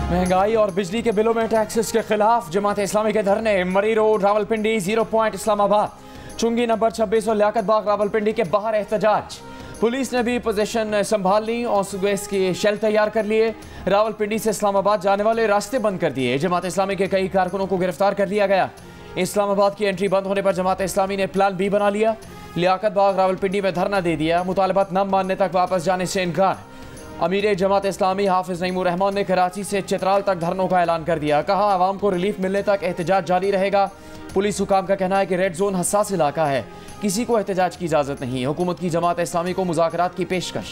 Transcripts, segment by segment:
महंगाई और बिजली के बिलों में टैक्सेस के खिलाफ जमात इस्लामी के धरने। मरी रोड रावलपिंडी, 0 पॉइंट इस्लामाबाद, चुंगी नंबर 26 और लियाकत बाग रावलपिंडी के बाहर एहतजाज। पुलिस ने भी पोजीशन संभाल ली और सुबह की शेल तैयार कर लिए। रावलपिंडी से इस्लामाबाद जाने वाले रास्ते बंद कर दिए। जमात इस्लामी के कई कारकुनों को गिरफ्तार कर लिया गया। इस्लामाबाद की एंट्री बंद होने पर जमात इस्लामी ने प्लान बी बना लिया। लियाकत बाग रावलपिंडी में धरना दे दिया। मुतालबात न मानने तक वापस जाने से इनकार। अमीर जमात इस्लामी हाफिज नईमुर रहमान ने कराची से चित्राल तक धरनों का ऐलान कर दिया। कहा आवाम को रिलीफ मिलने तक एहतजाज जारी रहेगा। पुलिस हुकाम का कहना है कि रेड जोन हसास इलाका है, किसी को एहतजाज की इजाज़त नहीं। हुकूमत की जमात इस्लामी को मुज़ाकरात की पेशकश।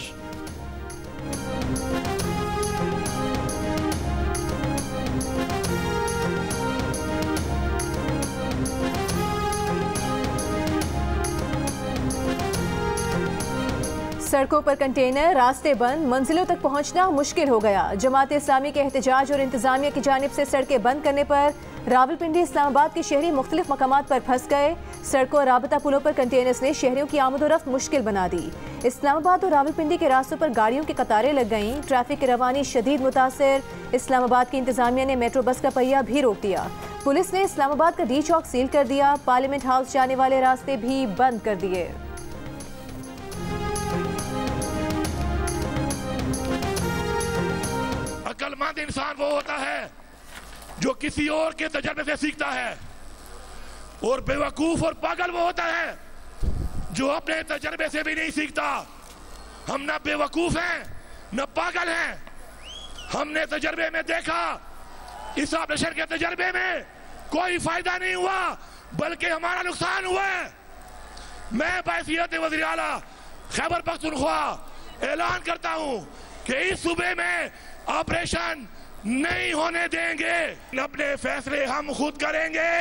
सड़कों पर कंटेनर, रास्ते बंद, मंजिलों तक पहुंचना मुश्किल हो गया। जमात इस्लामी के एहतजाज और इंतजामिया की जानिब से सड़कें बंद करने पर रावलपिंडी इस्लामाबाद के शहरी मुख्तलिफ मकामात पर फंस गए। सड़कों और राबता पुलों पर कंटेनर्स ने शहरियों की आमदोरफ्त मुश्किल बना दी। इस्लामाबाद और रावलपिंडी के रास्तों पर गाड़ियों की कतारें लग गईं। ट्रैफिक की रवानी शदीद मुतासर। इस्लामाबाद की इंतजामिया ने मेट्रो बस का पहिया भी रोक दिया। पुलिस ने इस्लामाबाद का डी चौक सील कर दिया। पार्लियामेंट हाउस जाने वाले रास्ते भी बंद कर दिए। अक्लमंद इंसान वो होता है जो किसी और के तजर्बे से सीखता है, और बेवकूफ और पागल वो होता है जो अपने तजर्बे से भी नहीं सीखता। हम ना बेवकूफ हैं न पागल हैं। हमने तजर्बे में देखा, इस ऑपरेशन के तजर्बे में कोई फायदा नहीं हुआ बल्कि हमारा नुकसान हुआ है। मैं बायसियत वज़ीर आला खैबर पख्तूनख्वा ऐलान करता हूं कि इस सूबे में ऑपरेशन नहीं होने देंगे। अपने फैसले हम खुद करेंगे,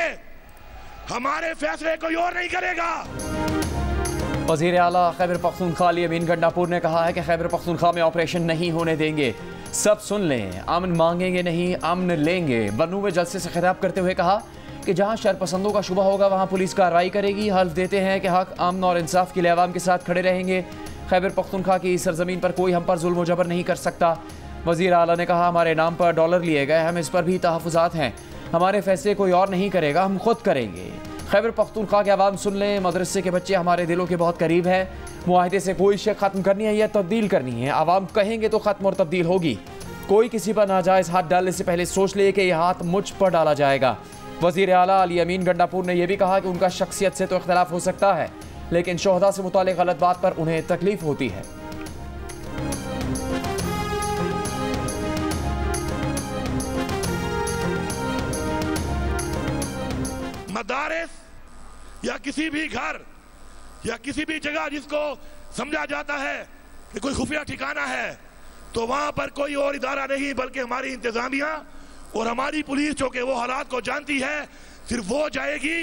हमारे फैसले कोई और नहीं करेगा। वज़ीर आला खैबर पख्तूनख्वा अली अमीन गंडापुर ने कहा है कि खैबर पख्तूनख्वा में ऑपरेशन नहीं होने देंगे। सब सुन लें, अमन मांगेंगे नहीं, अमन लेंगे। बन्नू में जलसे से खिताब करते हुए कहा कि जहां शरपसंदों का शुबा होगा वहां पुलिस कार्रवाई करेगी। हल्फ देते हैं कि हक, अमन और इंसाफ के लिए अवाम के साथ खड़े रहेंगे। खैबर पख्तूनख्वा की सरजमीन पर कोई हम पर जुल्म जबर नहीं कर सकता। वज़ीर आला ने कहा हमारे नाम पर डॉलर लिए गए, हम इस पर भी तहफ़्फ़ुज़ात हैं। हमारे फैसले कोई और नहीं करेगा, हम खुद करेंगे। खैबर पख्तूनख्वा के अवाम सुन लें, मदरसे के बच्चे हमारे दिलों के बहुत करीब हैं। मुआहदे से कोई शे ख़त्म करनी है या तब्दील करनी है, आवाम कहेंगे तो ख़त्म और तब्दील होगी। कोई किसी पर नाजायज़ हाथ डालने से पहले सोच ले कि यह हाथ मुझ पर डाला जाएगा। वज़ीर आला अली अमीन गंडापुर ने यह भी कहा कि उनका शख्सियत से तो इख्तलाफ हो सकता है, लेकिन शोहदा से मुताल्लिक़ गलत बात पर उन्हें तकलीफ होती है। मदारिस या किसी भी घर या किसी भी जगह जिसको समझा जाता है कि कोई खुफिया ठिकाना है, तो वहां पर कोई और इदारा नहीं बल्कि हमारी इंतजामिया और हमारी पुलिस जो कि वो हालात को जानती है, सिर्फ वो जाएगी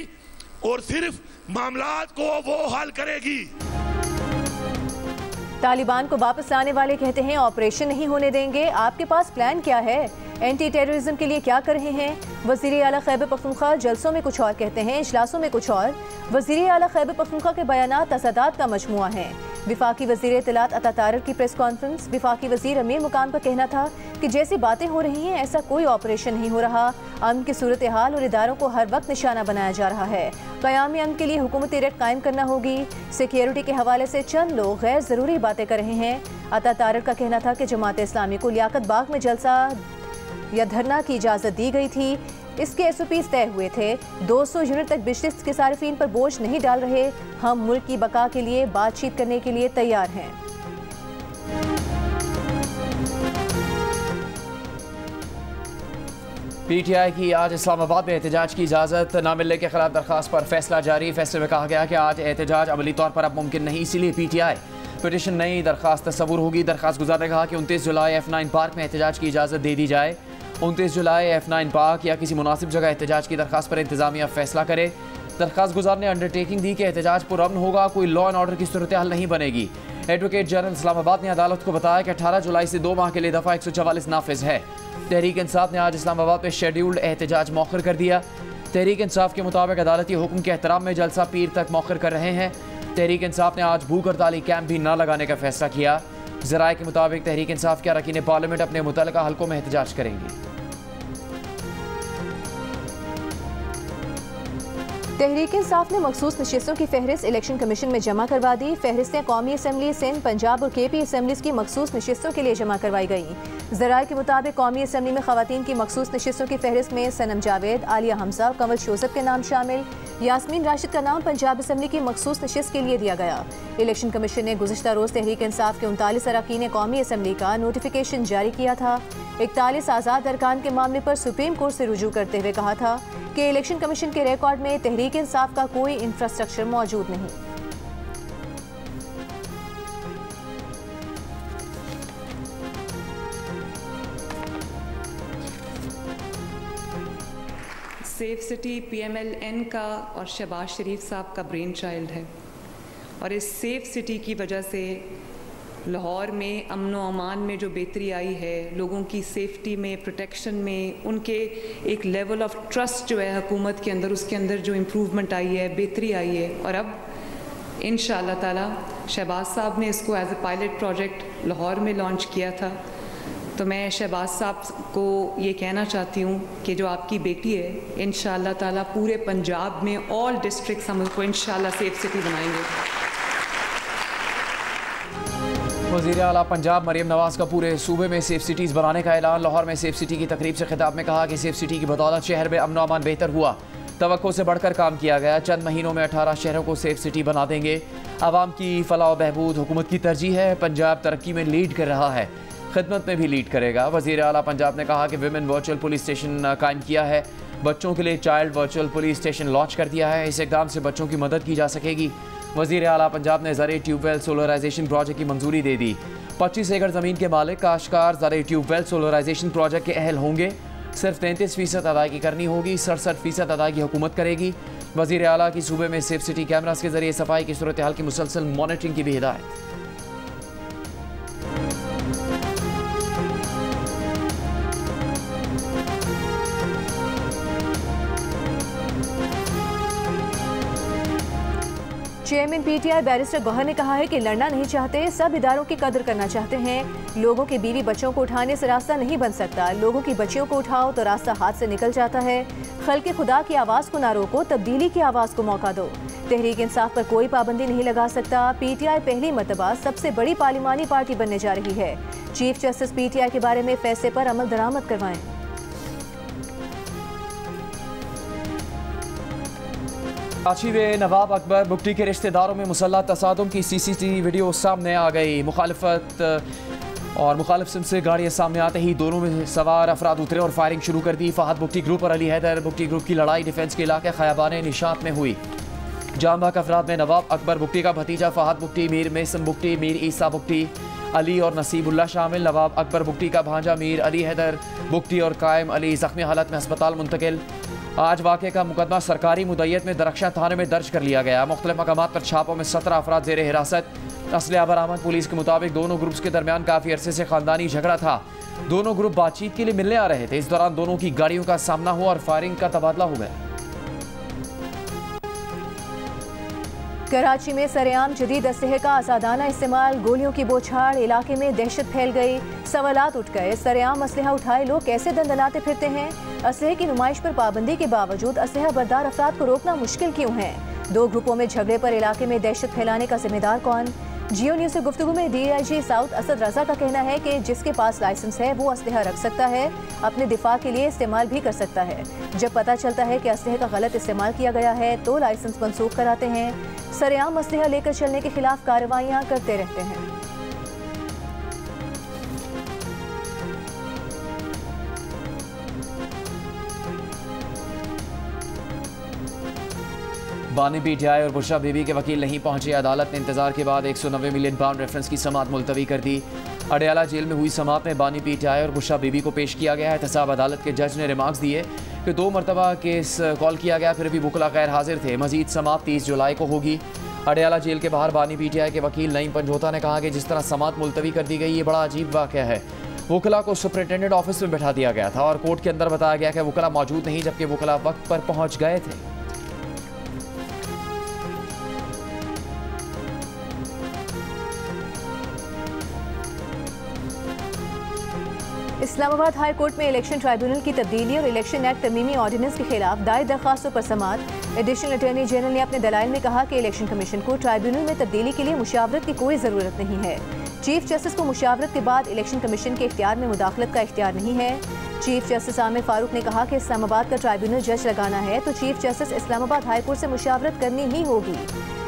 और सिर्फ मामलात को वो हल करेगी। तालिबान को वापस लाने वाले कहते हैं ऑपरेशन नहीं होने देंगे। आपके पास प्लान क्या है? एंटी टेररिज्म के लिए क्या कर रहे हैं? वज़ीर आला खैबर पख्तूनख्वा जलसों में कुछ और कहते हैं, इजलासों में कुछ और। वज़ीर आला खैबर पख्तूनख्वा के बयानात तज़ादात का मजमुआ है। विफाकी वज़ीर इत्तलात अता तारिक की प्रेस कॉन्फ्रेंस। विफाकी वज़ीर अमीर मुकाम का कहना था कि जैसी बातें हो रही हैं ऐसा कोई ऑपरेशन नहीं हो रहा। अमन की सूरत हाल और इदारों को हर वक्त निशाना बनाया जा रहा है। क़याम अमन के लिए हुकूमती रेट कायम करना होगी। सिक्योरिटी के हवाले से चंद लोग गैर ज़रूरी बातें कर रहे हैं। अता तारिक का कहना था कि जमात इस्लामी को लियाकत बाग में जलसा या धरना की इजाज़त दी गई थी। इसके SOPs तय हुए थे। 200 यूनिट तक बिजली के सारिफीन पर बोझ नहीं डाल रहे। हम मुल्क की बका के लिए बातचीत करने के लिए तैयार हैं। PTI की आज इस्लामाबाद में एहतजाज की इजाज़त न मिलने के खिलाफ दरख्वास्त पर फैसला जारी। फैसले में कहा गया कि आज एहतजाज अमली तौर पर अब मुमकिन नहीं, इसीलिए PTI पिटिशन नई दरख्वास्त तस्वुर होगी। दरख्वास्त गुजार ने कहा कि 29 जुलाई F9 पार्क में एहतजाज की इजाज़त दे दी जाए। 29 जुलाई F9 पार्क या किसी मुनासिब जगह एहतजाज की दरख्वास्त पर इंतजामिया फैसला करे। दरख्वास्त गुजार ने अंडरटेकिंग दी कि एहतजाज पुरअमन होगा, कोई लॉ एंड ऑर्डर की सूरत हाल नहीं बनेगी। एडवोकेट जनरल इस्लामाबाद ने अदालत को बताया कि 18 जुलाई से 2 माह के लिए दफ़ा 144 नाफिज है। तहरीक इंसाफ ने आज इस्लामाबाद में शेड्यूल्ड एहतजाज मौखर कर दिया। तहरीक इंसाफ के मुताबिक अदालती हुक्म के एहतराम में जलसा पीर तक मौखर कर रहे हैं। तहरीक इंसाफ ने आज भूख हड़ताली कैंप भी न लगाने का फैसला किया। ज़राए के मुताबिक तहरीक इंसाफ के अरकान पार्लियामेंट अपने मुतल्लिका हलकों में एहतजाज करेंगी। तहरीक इंसाफ ने मखसूस नशिस्तों की फहरिस्त इलेक्शन कमीशन में जमा करवा दी। फहरिस्तें कौमी असम्बली, सिंध, पंजाब और KP असम्बलीज की मखसूस नशिस्तों के लिए जमा करवाई गई। ज़राए के मुताबिक कौमी असम्बली में खवातीन की मखसूस नशिस्तों की फहरिस्त में सनम जावेद, आलिया हमजा और कंवल शोजब के नाम शामिल। यास्मीन राशिद का नाम पंजाब असम्बली की मखसूस नशिस्त के लिए दिया गया। इलेक्शन कमीशन ने गुज़िश्ता रोज़ तहरीक इंसाफ के 39 अरकान कौमी असम्बली का नोटिफिकेशन जारी किया था। 41 आज़ाद अरकान के मामले पर सुप्रीम कोर्ट से रुजू करते हुए कहा था कि इलेक्शन कमीशन के रिकॉर्ड में तहरीक इंसाफ का कोई इंफ्रास्ट्रक्चर मौजूद नहीं। सेफ सिटी PMLN का और शहबाज शरीफ साहब का ब्रेन चाइल्ड है और इस सेफ सिटी की वजह से लाहौर में अमन व अमान में जो बेहतरी आई है, लोगों की सेफ्टी में, प्रोटेक्शन में, उनके एक लेवल ऑफ ट्रस्ट जो है हुकूमत के अंदर, उसके अंदर जो इम्प्रूवमेंट आई है, बेहतरी आई है। और अब इंशाअल्लाह ताला शहबाज साहब ने इसको as a pilot project Lahore में लॉन्च किया था। तो मैं शहबाज साहब को ये कहना चाहती हूँ कि जो आपकी बेटी है, इंशाअल्लाह ताला पूरे पंजाब में ऑल डिस्ट्रिक्ट्स हम उसको इंशाअल्लाह सेफ सिटी बनाएंगे। वज़ीर आला पंजाब मरियम नवाज़ का पूरे सूबे में सेफ सिटीज़ बनाने का ऐलान। लाहौर में सेफ सिटी की तकरीब से खिताब में कहा कि सेफ सिटी की बदौलत शहर में अमन अमान बेहतर हुआ, तवक्को से बढ़कर काम किया गया। चंद महीनों में 18 शहरों को सेफ सिटी बना देंगे। आवाम की फलाह व बहबूद हुकूमत की तरजीह है। पंजाब तरक्की में लीड कर रहा है, खिदमत में भी लीड करेगा। वज़ीर आला पंजाब ने कहा कि विमेन वर्चुअल पुलिस स्टेशन कायम किया है, बच्चों के लिए child virtual police station launch कर दिया है। इस इक़दाम से बच्चों की मदद की जा सकेगी। वज़ीर आला पंजाब ने ज़रिए ट्यूबवेल सोलराइजेशन प्रोजेक्ट की मंजूरी दे दी। 25 एकड़ ज़मीन के मालिक काश्तकार ज़रिए ट्यूबवेल सोलराइजेशन प्रोजेक्ट के अहल होंगे। सिर्फ 33% अदायगी करनी होगी, 67% अदायगी हुकूमत करेगी। वज़ीर आला की सूबे में सेफ सिटी कैमरास के जरिए सफाई की सूरत हाल की मुसलसल मॉनिटरिंग की भी हिदायत। चेयरमैन PTI बैरिस्टर गौहर ने कहा है कि लड़ना नहीं चाहते, सब इदारों की कदर करना चाहते हैं। लोगों के बीवी बच्चों को उठाने से रास्ता नहीं बन सकता। लोगों की बच्चियों को उठाओ तो रास्ता हाथ से निकल जाता है। खल्क़े खुदा की आवाज़ को ना रोको, तब्दीली की आवाज़ को मौका दो। तहरीक इंसाफ पर कोई पाबंदी नहीं लगा सकता। PTI पहली मरतबा सबसे बड़ी पार्लिमानी पार्टी बनने जा रही है। चीफ जस्टिस PTI के बारे में फैसले पर अमल दरामद करवाएं। कराची में नवाब अकबर बुगटी के रिश्तेदारों में मुसल्लह तसादुम की CCTV वीडियो सामने आ गई। मुखालिफत और मुखालिफ सिम से गाड़ियाँ सामने आते ही दोनों में सवार अफराद उतरे और फायरिंग शुरू कर दी। फहद बुगटी ग्रुप और अली हैदर बुगटी ग्रुप की लड़ाई डिफेंस के इलाके खयाबान निशात में हुई। जाम बाग अफराद में नवाब अकबर बुगटी का भतीजा फहद बुगटी, मीर मेसम बुगटी, मीर ईसा बुगटी, अली और नसीबुल्ला शामिल। नवाब अकबर बुगटी का भांजा मीर अली हैदर बुगटी और कायम अली जख्मी हालत में अस्पताल मुंतकिल। आज वाक़े का मुकदमा सरकारी मुद्दत में दरख्शां थाने में दर्ज कर लिया गया। मुख्तलिफ मकामात पर छापों में 17 अफराद ज़ेर हिरासत। असलहा बरामद। पुलिस के मुताबिक दोनों ग्रुप्स के दरमियान काफ़ी अरसे से ख़ानदानी झगड़ा था। दोनों ग्रुप बातचीत के लिए मिलने आ रहे थे। इस दौरान दोनों की गाड़ियों का सामना हुआ और फायरिंग का तबादला हो गया। कराची में सरेआम जदीद असलहे का आज़ादाना इस्तेमाल, गोलियों की बौछार, इलाके में दहशत फैल गई। सवालात उठ गए, सरेआम असलहा उठाए लोग कैसे दंदनाते फिरते हैं? असलहे की नुमाइश पर पाबंदी के बावजूद असलहा बरदार अफराद को रोकना मुश्किल क्यों है? दो ग्रुपों में झगड़े पर इलाके में दहशत फैलाने का जिम्मेदार कौन? जियो न्यूज़ से गुफ्तगू में DIG साउथ असद रजा का कहना है कि जिसके पास लाइसेंस है वो असलहा रख सकता है, अपने दिफा के लिए इस्तेमाल भी कर सकता है। जब पता चलता है कि असलहे का गलत इस्तेमाल किया गया है तो लाइसेंस मनसूख कराते हैं। सरेआम असलहा लेकर चलने के खिलाफ कार्रवाइयाँ करते रहते हैं। बानी PTI और बुशरा बीबी के वकील नहीं पहुंचे। अदालत ने इंतजार के बाद 190 मिलियन पाउंड रेफरेंस की समाअत मुलतवी कर दी। अडयाला जेल में हुई समाअत में बानी PTI और बुशरा बीबी को पेश किया गया है। एहतसाब अदालत के जज ने रिमार्क्स दिए कि 2 मरतबा केस कॉल किया गया, फिर भी वकला गैर हाजिर थे। मजीद समाअत 30 जुलाई को होगी। अडयाला जेल के बाहर बानी PTI के वकील नईम पंजोता ने कहा कि जिस तरह समाअत मुलतवी कर दी गई, ये बड़ा अजीब वाक़या है। वकला को सुपरिटेंडेंट ऑफिस में बैठा दिया गया था और कोर्ट के अंदर बताया गया कि वकला मौजूद नहीं, जबकि वकला वक्त पर पहुँच गए थे। इस्लामाबाद हाई कोर्ट में इलेक्शन ट्राइब्यूनल की तब्दीली और इलेक्शन एक्ट तरमीमी ऑर्डिनेंस के खिलाफ दायर दरखास्तों पर समाअत। एडिशनल अटॉर्नी जनरल ने अपने दलाइल में कहा कि इलेक्शन कमीशन को ट्राइब्यूनल में तब्दीली के लिए मुशावरत की कोई ज़रूरत नहीं है। चीफ जस्टिस को मुशावरत के बाद इलेक्शन कमीशन के इख्तियार में मुदाखलत का इख्तियार नहीं है। चीफ जस्टिस आमिर फारूक ने कहा कि इस्लामाबाद का ट्राइब्यूनल जज लगाना है तो chief justice Islamabad high court से मुशावरत करनी ही होगी।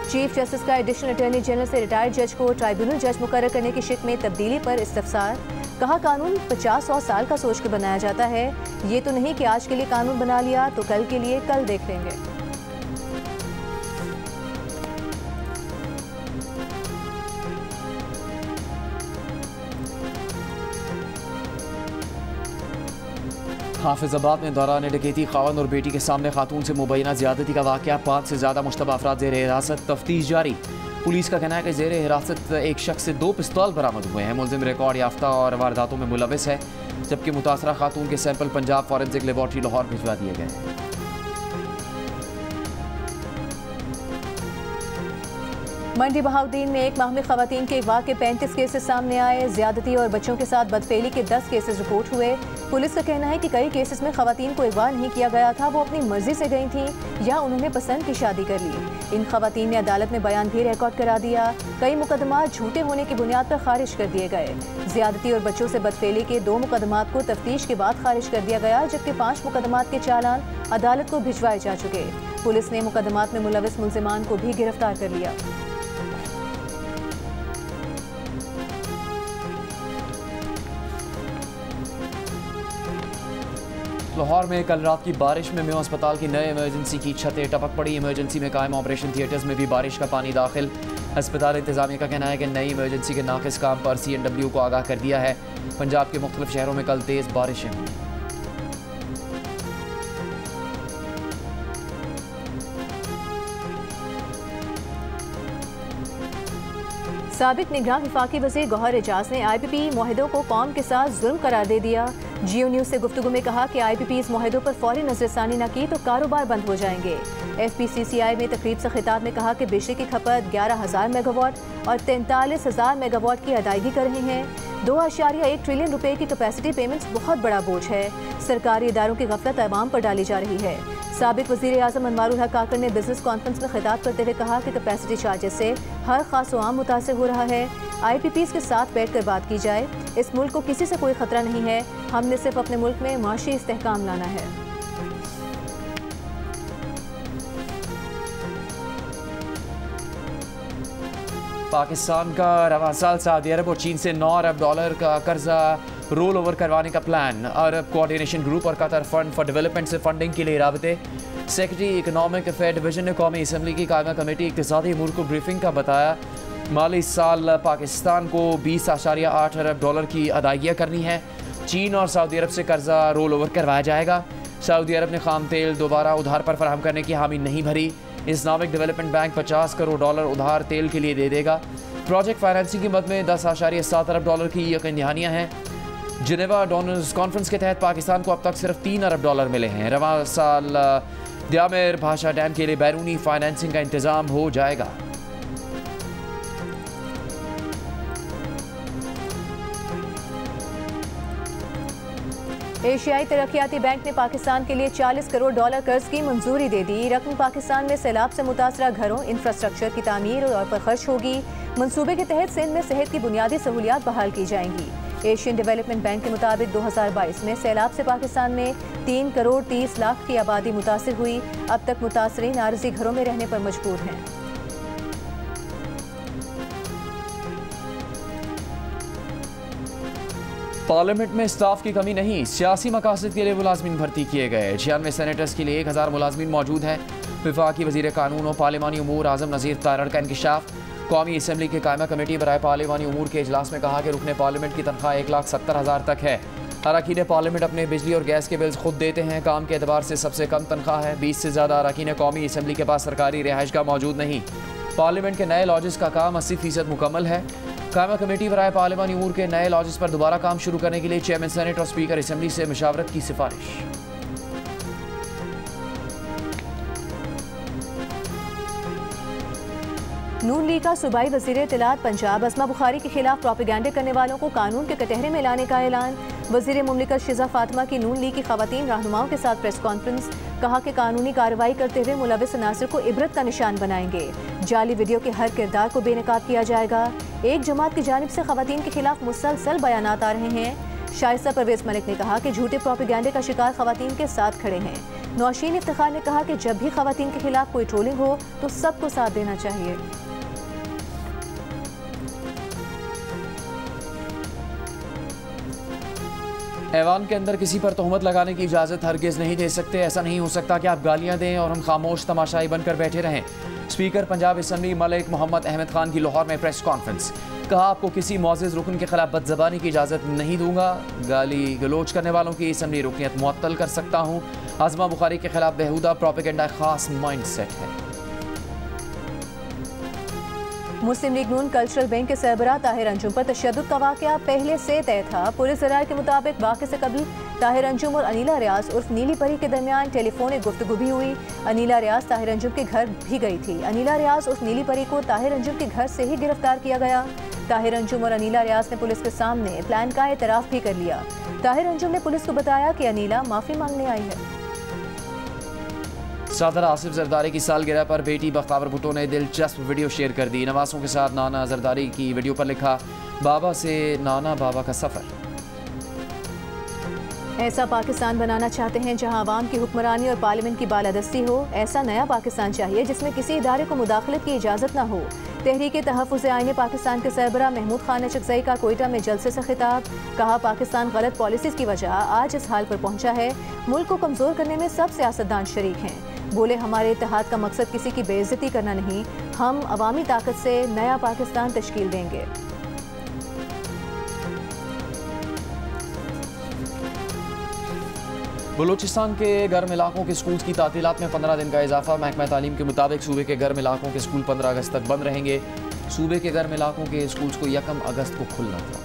चीफ जस्टिस का एडिशनल अटॉर्नी जनरल से रिटायर्ड जज को ट्राइब्यूनल जज मुकर्रर करने की शिक में तब्दीली पर इस्तफसार। कहा कानून 50-100 साल का सोच कर बनाया जाता है, ये तो नहीं कि आज के लिए कानून बना लिया तो कल के लिए कल देख लेंगे। हाफिजाबाद में दौरान डकैती खावन और बेटी के सामने खातून से मुबैना ज्यादती का वाक़या, 5 से ज़्यादा मुश्तबा अफराद ज़ेर हिरासत, तफ्तीश जारी। पुलिस का कहना है कि ज़ेर हिरासत एक शख्स से 2 पिस्तौल बरामद हुए हैं। मुलजिम रिकॉर्ड याफ्ता और वारदातों में मुलविस है, जबकि मुतासरा खातून के sample Punjab forensic laboratory Lahore भिजवा दिए गए हैं। मंडी बहाउद्दीन में एक माह में खवातीन के अगवा के 35 केसेस सामने आए। ज्यादती और बच्चों के साथ बदफेली के 10 केसेस रिपोर्ट हुए। पुलिस का कहना है कि कई केसेस में खवातीन को अगवा नहीं किया गया था, वो अपनी मर्जी से गई थी या उन्होंने पसंद की शादी कर ली। इन खवातीन ने अदालत में बयान भी रिकॉर्ड करा दिया। कई मुकदमात झूठे होने की बुनियाद पर खारिज कर दिए गए। ज्यादती और बच्चों से बदफेली के 2 मुकदमात को तफ्तीश के बाद खारिज कर दिया गया, जबकि 5 मुकदमात के चालान अदालत को भिजवाए जा चुके। पुलिस ने मुकदमात में मुलविस मुलजिमान को भी गिरफ्तार कर लिया। लाहौर में कल रात की बारिश में मेयो अस्पताल की नए इमरजेंसी की छतें टपक पड़ी। इमरजेंसी में कायम ऑपरेशन थिएटर्स में भी बारिश का पानी दाखिल। अस्पताल इंतजामिया का कहना है कि नई इमरजेंसी के नाकिस काम पर CNW को आगाह कर दिया है। पंजाब के मुख्तलिफ शहरों में कल तेज़ बारिशें हुई। साबिक निगरान वफाकी वज़ीर गौहर एजाज ने IPP मुआहिदों को कौम के साथ जुल्म करार दे दिया। जियो न्यूज़ से गुफ्तगू में कहा कि IPP इस मुआहिदों पर फौरी नजरसानी न की तो कारोबार बंद हो जाएंगे। FPCCI में तकरीब से खिताब में कहा कि बिजली की खपत 11,000 मेगावाट और 43,000 मेगावाट की अदायगी कर रहे हैं। 2.1 ट्रिलियन रुपए की कैपेसिटी पेमेंट्स बहुत बड़ा बोझ है। सरकारी इदारों की गफलत अवाम पर डाली जा रही है। साबिक वज़ीर आज़म अनवारुल हक काकर ने बिजनेस कॉन्फ्रेंस में खिताब करते हुए कहा कि कैपेसिटी चार्जेस से हर खास व आम मुतासिर हो रहा है। IPPs के साथ बैठकर बात की जाए। इस मुल्क को किसी से कोई खतरा नहीं है, हमने सिर्फ अपने मुल्क में माशी इस्तेहकाम लाना है। पाकिस्तान का रवा साल सऊदी अरब और चीन से $9 अरब का कर्जा रोल ओवर करवाने का प्लान। अरब कोऑर्डिनेशन ग्रुप और कतर फंड फॉर डेवलपमेंट से फंडिंग के लिए राबते। सेक्रेटरी इकोनॉमिक अफेयर डिवीजन ने कौमी असम्बली की कायमा कमेटी इक़्तिसादी अमूर को ब्रीफिंग का बताया। माली साल पाकिस्तान को $20.8 अरब की अदायगियाँ करनी है। चीन और सऊदी अरब से कर्जा रोल ओवर करवाया जाएगा। सऊदी अरब ने खाम तेल दोबारा उधार पर फराहम करने की हामी नहीं भरी। इस्लामिक डेवलपमेंट बैंक $50 करोड़ उधार तेल के लिए दे देगा। प्रोजेक्ट फाइनेंसिंग की मद में $10.7 अरब की यकीन दहानियाँ हैं। जिनेवा डोनर्स कॉन्फ्रेंस के तहत पाकिस्तान को अब तक सिर्फ $3 अरब मिले हैं। रवा साल द्यामेर भाषा डैम के लिए बैरूनी फाइनेंसिंग का इंतजाम हो जाएगा। एशियाई तरक्याती बैंक ने पाकिस्तान के लिए $40 करोड़ कर्ज की मंजूरी दे दी। रकम पाकिस्तान में सैलाब से मुतासरा घरों, इंफ्रास्ट्रक्चर की तामीर और पर खर्च होगी। मंसूबे के तहत सिंध में सेहत की बुनियादी सहूलियात बहाल की जाएंगी। एशियन डेवलपमेंट बैंक के मुताबिक 2022 में सैलाब से पाकिस्तान में 3 करोड़ 30 लाख की आबादी मुतासिर हुई। अब तक मुतासरीन आरजी घरों में रहने पर मजबूर हैं। पार्लियामेंट में स्टाफ की कमी नहीं, सियासी मकासद के लिए मुलाजमीन भर्ती किए गए। 96 सेनेटर्स के लिए 1000 मुलाजमीन मौजूद हैं। वफाकी वज़ीर कानून और पार्लिमानी उमूर आज़म नज़ीर तारड़ का इंकशाफ। कौमी असम्बली की कायमा कमेटी बराए पार्लिमानी उमूर के इजलास में कहा कि रुकने पार्लियामेंट की तनख्वाह 1,70,000 तक है। अरकान पार्लियामेंट अपने बिजली और गैस के बिल्स खुद देते हैं। काम के एतबार से सबसे कम तनख्वाह है। 20 से ज़्यादा अरकान कौमी असम्बली के पास सरकारी रिहाइशगाह मौजूद नहीं। पार्लियामेंट के नए लॉजेस का काम 80% मुकम्मल है। कायमा कमेटी बराए पार्लिमानी उमूर के नए लॉजेस पर दोबारा काम शुरू करने के लिए चेयरमैन सेनेट और स्पीकर असम्बली से मशावरत की सिफारिश। नून लीग का सूबाई वज़ीर इत्तलात पंजाब असमा बुखारी के खिलाफ प्रोपेगेंडा करने वालों को कानून के कटहरे में लाने का ऐलान। वज़ीर मुमलिकत शिजा फातिमा की नून लीग की ख़वातीन रहनुमाओं के साथ प्रेस कॉन्फ्रेंस। कहा कि कानूनी कार्रवाई करते हुए मुलविस अनासर को इबरत का निशान बनाएंगे। जाली वीडियो के हर किरदार को बेनकाब किया जाएगा। एक जमात की जानिब से ख़वातीन के खिलाफ मुसलसल बयानात आ रहे हैं। शाइस्ता परवेज़ मलिक ने कहा कि झूठे प्रोपेगेंडे का शिकार ख़वातीन के साथ खड़े हैं। नौशीन इफ्तिखार ने कहा कि जब भी ख़वातीन के खिलाफ कोई ट्रोलिंग हो तो सबको साथ देना चाहिए। ऐवान के अंदर किसी पर तोहमत लगाने की इजाज़त हरगिज़ नहीं दे सकते। ऐसा नहीं हो सकता कि आप गालियां दें और हम खामोश तमाशाई बनकर बैठे रहें। स्पीकर पंजाब असम्बली मलिक मोहम्मद अहमद खान की लाहौर में प्रेस कॉन्फ्रेंस। कहा, आपको किसी मुअज़्ज़िज़ रुकन के खिलाफ बदज़बानी की इजाज़त नहीं दूंगा। गाली गलोच करने वालों की असम्बली रुकनियत मुअत्तल कर सकता हूँ। आज़मा बुखारी के खिलाफ बेहुदा प्रोपेगेंडा खास माइंड सेट है। मुस्लिम लीग नून कल्चरल बैंक के सरबराह ताहिर अंजुम पर तशद्दुद का वाक़या पहले से तय था। पुलिस ज़राए के मुताबिक वाक़े से कबल ताहिर अंजुम और अनीला रियाज उर्फ नीली परी के दरमियान टेलीफोनिक गुफ्तगू भी हुई। अनीला रियाज ताहिर अंजुम के घर भी गई थी। अनीला रियाज उर्फ नीली परी को ताहिर अंजुम के घर से ही गिरफ्तार किया गया। ताहिर अंजुम और अनीला रियाज ने पुलिस के सामने प्लान का एतराफ़ भी कर लिया। ताहिर अंजुम ने पुलिस को बताया कि अनीला माफ़ी मांगने आई है। सदर आसिफ जरदारी की सालगिरह पर बेटी बख्तावर भुट्टो ने दिलचस्प वीडियो शेयर कर दी। नवासों के साथ नाना जरदारी की वीडियो पर लिखा, बाबा से नाना बाबा का सफ़र। ऐसा पाकिस्तान बनाना चाहते हैं जहां आवाम की हुक्मरानी और पार्लियामेंट की बालादस्ती हो। ऐसा नया पाकिस्तान चाहिए जिसमें किसी इदारे को मुदाखलत की इजाज़त न हो। तहरीक तहफ़्फ़ुज़ आईन पाकिस्तान के सरबराह महमूद खान अचकज़ई का कोयटा में जलसे से खिताब। कहा, पाकिस्तान गलत पॉलिसीज़ की वजह आज इस हाल पर पहुंचा है। मुल्क को कमज़ोर करने में सब सियासतदान शरीक हैं। बोले, हमारे इत्तेहाद का मकसद किसी की बेइज्जती करना नहीं, हम अवामी ताकत से नया पाकिस्तान तश्कील देंगे। बलूचिस्तान के गर्म इलाकों के स्कूल की तातीलात में 15 दिन का इजाफा। महकमा तालीम के मुताबिक सूबे के गर्म इलाकों के स्कूल 15 अगस्त तक बंद रहेंगे। सूबे के गर्म इलाकों के स्कूल को 1 अगस्त को खुलना था।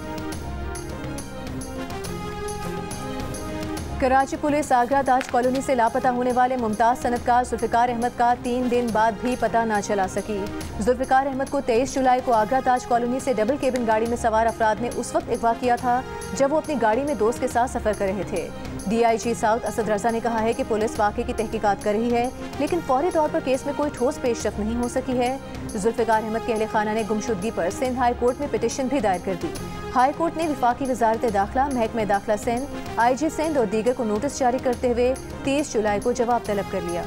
कराची पुलिस आगरा ताज कॉलोनी से लापता होने वाले मुमताज़ सनतकार जुल्फ़िकार अहमद का 3 दिन बाद भी पता न चला सकी। जुल्फ़िकार अहमद को 23 जुलाई को आगरा ताज कॉलोनी से डबल केबिन गाड़ी में सवार अफराद ने उस वक्त अगवा किया था जब वो अपनी गाड़ी में दोस्त के साथ सफ़र कर रहे थे। DIG साउथ असद रजा ने कहा है कि पुलिस वाक़े की तहकीकात कर रही है, लेकिन फौरी तौर पर केस में कोई ठोस पेशरफ नहीं हो सकी है। जुल्फ़िकार अहमद के अहले खाना ने गुमशुदगी पर सिंध हाई कोर्ट में पिटीशन भी दायर कर दी। हाई कोर्ट ने वफाकी वजारत दाखिला, महकमा दाखिला सिंध, IG सिंध और दीगर को नोटिस जारी करते हुए 30 जुलाई को जवाब तलब कर लिया।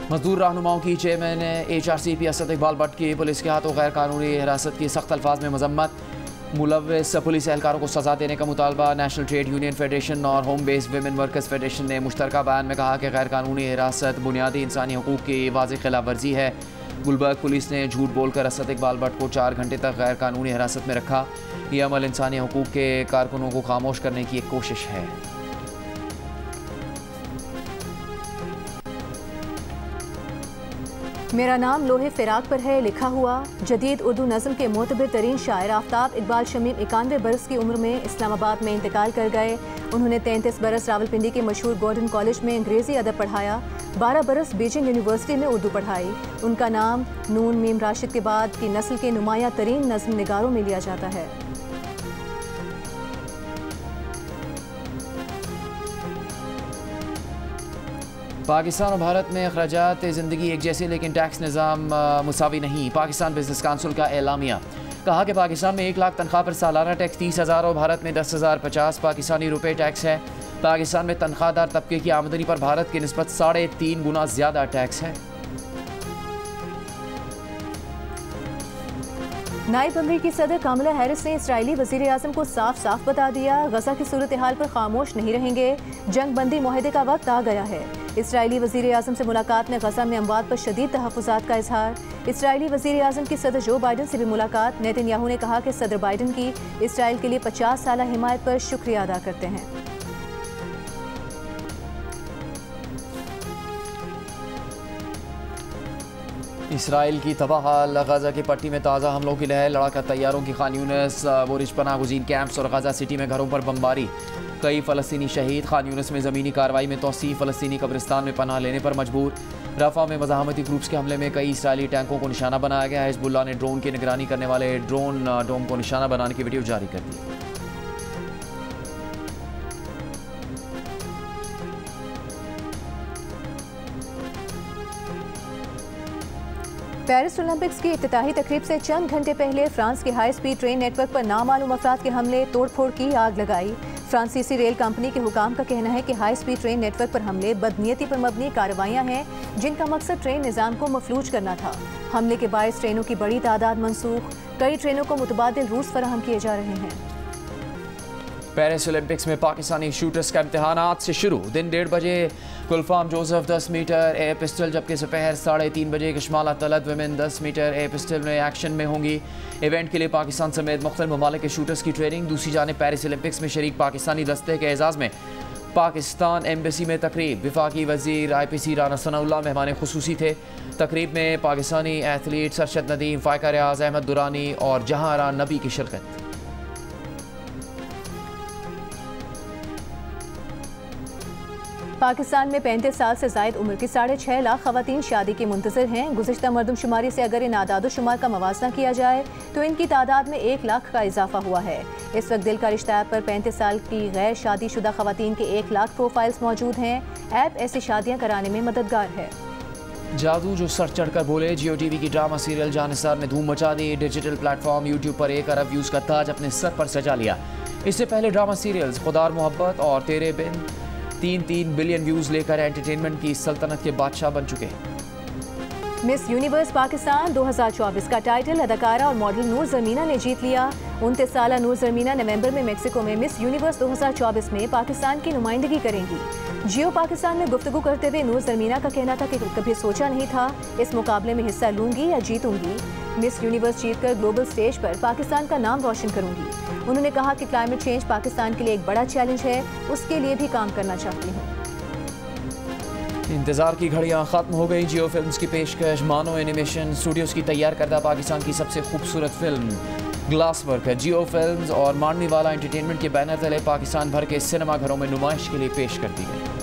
मजदूर रहनुमाओं की चेयरमैन HRCP असद इकबाल भट्ट की पुलिस के हाथों गैर कानूनी हिरासत की सख्त अल्फाज में मजम्मत। मुलव्वस पुलिस एहलकारों को सजा देने का मुतालबा। नेशनल ट्रेड यूनियन फेडरेशन और home based women workers federation ने मुश्तरका बयान में कहा कि गैर कानूनी हिरासत बुनियादी इंसानी हकूक़ की वाज़ेह खिलाफ वर्जी है। गुलबर्ग पुलिस ने झूठ बोलकर असद इकबाल भट्ट को 4 घंटे तक गैर कानूनी हिरासत में रखा। यह अमल इंसानी हकूक़ के कारकुनों को खामोश करने की एक कोशिश है। मेरा नाम लोहे फिराक पर है लिखा हुआ जदीद उर्दू नज़म के मोतबर तरीन शायर आफ्ताब इकबाल शमीम 91 बरस की उम्र में इस्लामाबाद में इंतकाल कर गए। उन्होंने 33 बरस रावलपिंडी के मशहूर गॉर्डन कॉलेज में अंग्रेज़ी अदब पढ़ाया। 12 बरस बीजिंग यूनिवर्सिटी में उर्दू पढ़ाई। उनका नाम नून मीम राशिद के बाद की नस्ल के नुमाया तरीन नज़म निगारों में लिया जाता है। पाकिस्तान और भारत में अखराजात ज़िंदगी एक जैसे, लेकिन टैक्स निज़ाम मुसावी नहीं। पाकिस्तान बिजनेस काउंसिल का एलामिया। कहा कि पाकिस्तान में 1 लाख तनख्वाह पर सालाना टैक्स 30,000 और भारत में 10,050 पाकिस्तानी रुपए टैक्स है। पाकिस्तान में तनख्वाहदार तबके की आमदनी पर भारत की निस्बत 3.5 गुना ज़्यादा टैक्स है। नायब अमरीकी सदर कमला हैरिस ने इस्राएली वज़ीर आज़म को साफ साफ बता दिया, गजा की सूरत हाल पर खामोश नहीं रहेंगे। जंग बंदी मुआहदे का वक्त आ गया है। इस्राएली वज़ीर आज़म से मुलाकात में गजा में अमवात पर शदीद तहफ़्फ़ुज़ात का इजहार। इस्राएली वज़ीर आज़म की सदर जो बाइडन से भी मुलाकात। नेतन्याहू ने कहा कि सदर बाइडन की इसराइल के लिए 50 साला हिमायत पर शुक्रिया अदा करते हैं। इसराइल की तबाहाल गजा की पट्टी में ताज़ा हमलों की लहर। लड़ाका तैयारों की खान यूनिस बोरिज पनाह गुज़ीन कैंप्स और गजा सिटी में घरों पर बमबारी। कई फ़लस्तीनी शहीद। खान यूनिस में ज़मीनी कार्रवाई में तौसीफ़, फ़लस्तीनी कब्रिस्तान में पनाह लेने पर मजबूर। रफ़ा में मज़ाहमती ग्रुप्स के हमले में कई इसराइली टैंकों को निशाना बनाया गया। हिज़्बुल्लाह ने ड्रोन की निगरानी करने वाले ड्रोन डोम को निशाना बनाने की वीडियो जारी कर दी। पेरिस ओलंपिक्स की इफ्तिताही तकरीब से चंद घंटे पहले फ्रांस के हाई स्पीड ट्रेन नेटवर्क पर नामालूम अफराद के हमले, तोड़फोड़ की आग लगाई। फ्रांसीसी रेल कंपनी के हुकाम का कहना है कि हाई स्पीड ट्रेन नेटवर्क पर हमले बदनीयती पर मबनी कार्रवाइयां हैं, जिनका मकसद ट्रेन निज़ाम को मफलूज करना था। हमले के बायस ट्रेनों की बड़ी तादाद मनसूख, कई ट्रेनों को मुतबादिल रूट्स फराहम किए जा रहे हैं। पेरिस ओलंपिक्स में पाकिस्तानी शूटर्स का इम्तिहान आज से शुरू। दिन 1:30 बजे Gulfam Joseph 10 metre air pistol, जबकि दोपहर 3:30 बजे Kashmala Talat women 10 metre air pistol में एक्शन में होंगी। इवेंट के लिए पाकिस्तान समेत मुख्तलिफ ममालिक के शूटर्स की ट्रेनिंग। दूसरी जानिब पेरिस ओलंपिक्स में शरीक पाकिस्तानी दस्ते के एजाज़ में पाकिस्तान एम्बेसी में तकरीब। वफाकी वज़ीर IPC राना सनाउल्लाह मेहमान खुसूसी थे। तकरीब में पाकिस्तानी एथलीट सरशद नदीम, फ़ायका रियाज, अहमद दुरानी और जहां आरा नबी की शिरकत। पाकिस्तान में 35 साल से जायद उम्र की 6.5 लाख ख़वातीन शादी की मुंतज़िर हैं। गुज़िश्ता मरदमशुमारी से अगर इन आदादोशुमार का मवाजना किया जाए तो इनकी तादाद में 1 लाख का इजाफा हुआ है। इस वक्त दिल का रिश्ता ऐप पर 35 साल की गैर शादीशुदा ख़वातीन के 1 लाख प्रोफाइल्स मौजूद हैं। ऐप ऐसी शादियाँ कराने में मददगार है। जादू जो सर चढ़कर बोले, जियो TV की ड्रामा सीरियल जानिसार ने धूम मचा दी। डिजिटल प्लेटफॉर्म यूट्यूब पर 1 अरब व्यूज़ का ताज अपने सर पर सजा लिया। इससे पहले ड्रामा सीरियल्स खुदार मोहब्बत और तेरे बिन 3 बिलियन व्यूज़ लेकर एंटरटेनमेंट की सल्तनत के बादशाह बन चुके हैं। मिस यूनिवर्स पाकिस्तान 2024 का टाइटल अदाकारा और मॉडल नूर ज़मीना ने जीत लिया। 29 साला नूर ज़मीना नवंबर में मेक्सिको में मिस यूनिवर्स 2024 में पाकिस्तान की नुमाइंदगी करेंगी। जियो पाकिस्तान में गुफ्तगू करते हुए नूर ज़मीना का कहना था कि कभी सोचा नहीं था इस मुकाबले में हिस्सा लूंगी या जीतूंगी। मिस यूनिवर्स जीतकर ग्लोबल स्टेज पर पाकिस्तान का नाम रोशन करूंगी। उन्होंने कहा कि क्लाइमेट चेंज पाकिस्तान के लिए एक बड़ा चैलेंज है, उसके लिए भी काम करना चाहती हूँ। इंतज़ार की घड़ियाँ ख़त्म हो गई। जियो फिल्म्स की पेशकश मानो एनिमेशन स्टूडियोज़ की तैयार करदा पाकिस्तान की सबसे खूबसूरत फिल्म ग्लास वर्क है। जियो फिल्म्स और माननीवाला एंटरटेनमेंट के बैनर तले पाकिस्तान भर के सिनेमा घरों में नुमाइश के लिए पेश कर दी गई।